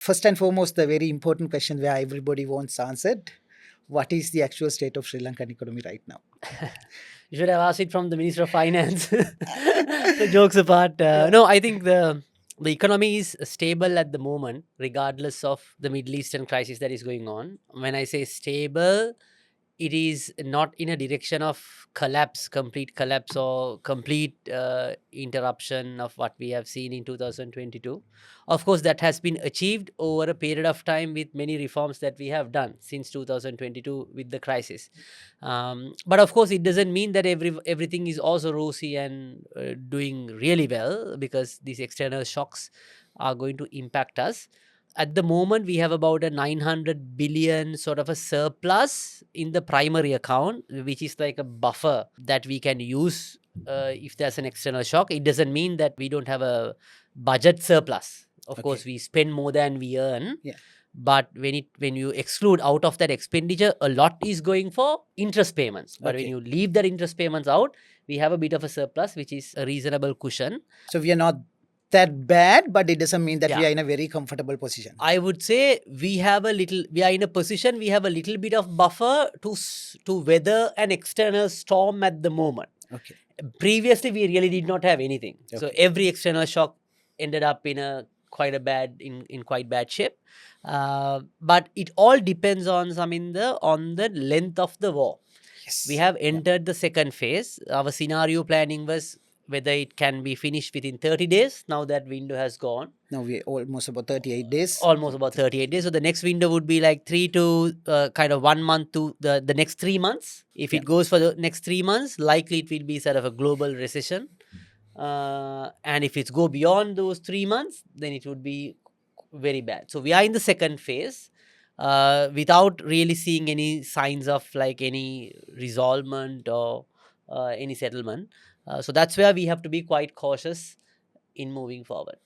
First and foremost, the very important question where everybody wants answered: what is the actual state of Sri Lankan economy right now? You should have asked it from the Minister of Finance. So jokes apart, no, I think the economy is stable at the moment, regardless of the Middle Eastern crisis that is going on. When I say stable, it is not in a direction of collapse, complete collapse, or complete interruption of what we have seen in 2022. Of course, that has been achieved over a period of time with many reforms that we have done since 2022 with the crisis. But of course, it doesn't mean that everything is also rosy and doing really well, because these external shocks are going to impact us. At the moment, we have about a 900 billion sort of a surplus in the primary account, which is like a buffer that we can use if there's an external shock. It doesn't mean that we don't have a budget surplus. Of course, Okay. we spend more than we earn. Yeah. But when you exclude out of that expenditure, a lot is going for interest payments. But when Okay. you leave that interest payments out, we have a bit of a surplus, which is a reasonable cushion. So we are not that bad, but it doesn't mean that we Yeah. are in a very comfortable position. I would say we are in a position, we have a little bit of buffer to weather an external storm at the moment. Okay. Previously, we really did not have anything. So Okay. every external shock ended up in in quite bad shape. But it all depends on on the length of the war. Yes. We have entered the second phase. Our scenario planning was whether it can be finished within 30 days. Now that window has gone. Now we're almost about 38 days. Almost about 38 days. So the next window would be like 3 to kind of 1 month to the next 3 months. If Yeah. it goes for the next 3 months, likely it will be sort of a global recession. And if it's go beyond those 3 months, then it would be very bad. So we are in the second phase without really seeing any signs of like any resolvement or any settlement. So that's where we have to be quite cautious in moving forward.